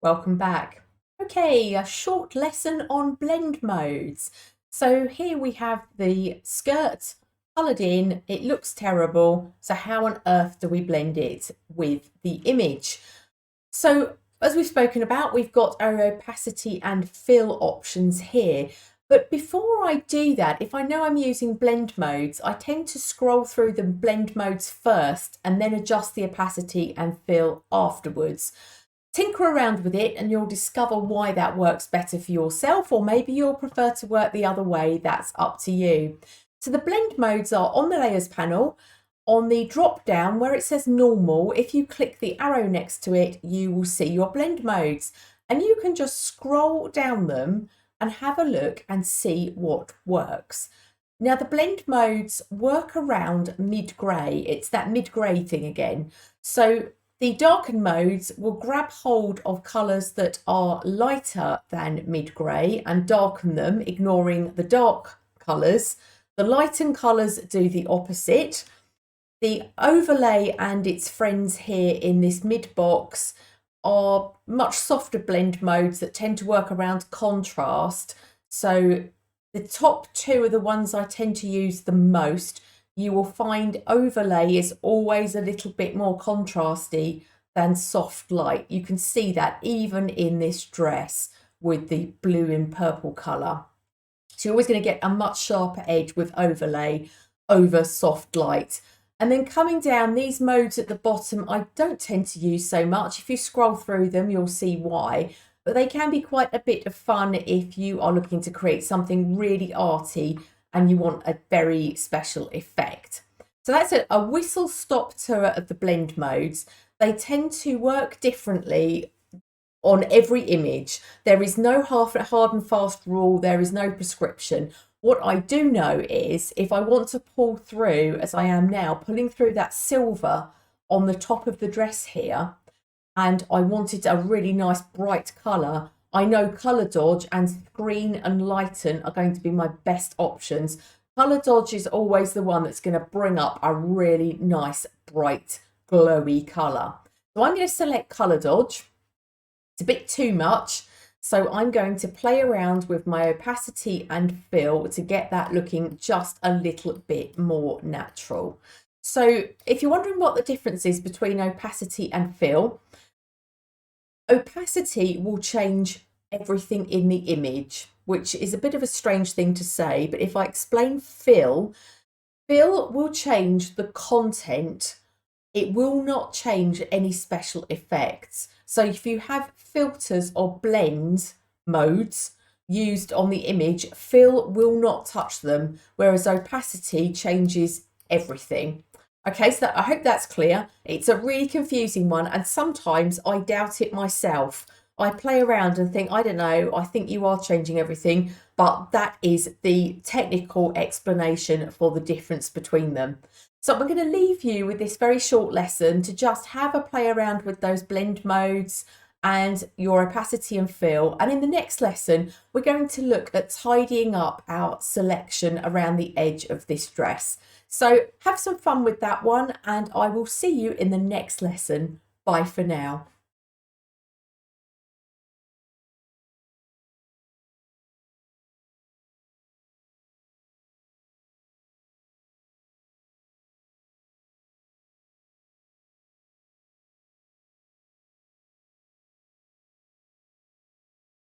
Welcome back. Okay, a short lesson on blend modes. So here we have the skirt coloured in. It looks terrible. So how on earth do we blend it with the image? So as we've spoken about, we've got our opacity and fill options here. But before I do that, if I know I'm using blend modes, I tend to scroll through the blend modes first and then adjust the opacity and fill afterwards. Tinker around with it and you'll discover why that works better for yourself, or maybe you'll prefer to work the other way. That's up to you. So the blend modes are on the layers panel. On the drop down where it says normal, if you click the arrow next to it, you will see your blend modes, and you can just scroll down them and have a look and see what works. Now the blend modes work around mid-grey. It's that mid-grey thing again. So the darken modes will grab hold of colours that are lighter than mid-grey and darken them, ignoring the dark colours. The lighten colours do the opposite. The overlay and its friends here in this mid box are much softer blend modes that tend to work around contrast. So the top two are the ones I tend to use the most. You will find overlay is always a little bit more contrasty than soft light. You can see that even in this dress with the blue and purple colour. So you're always going to get a much sharper edge with overlay over soft light. And then coming down, these modes at the bottom, I don't tend to use so much. If you scroll through them, you'll see why. But they can be quite a bit of fun if you are looking to create something really arty and you want a very special effect. So that's a whistle-stop tour of the blend modes. They tend to work differently on every image. There is no hard and fast rule. There is no prescription. What I do know is if I want to pull through, as I am now, pulling through that silver on the top of the dress here, and I wanted a really nice bright colour, I know Colour Dodge and Screen and Lighten are going to be my best options. Colour Dodge is always the one that's going to bring up a really nice, bright, glowy colour. So I'm going to select Colour Dodge. It's a bit too much. So I'm going to play around with my opacity and fill to get that looking just a little bit more natural. So if you're wondering what the difference is between opacity and fill, opacity will change everything in the image, which is a bit of a strange thing to say, but if I explain fill will change the content. It will not change any special effects. So if you have filters or blend modes used on the image, fill will not touch them, whereas opacity changes everything. Okay, so I hope that's clear. It's a really confusing one, and sometimes I doubt it myself. I play around and think, I don't know, I think you are changing everything, but that is the technical explanation for the difference between them. So I'm going to leave you with this very short lesson to just have a play around with those blend modes and your opacity and fill. And in the next lesson, we're going to look at tidying up our selection around the edge of this dress. So have some fun with that one, and I will see you in the next lesson. Bye for now.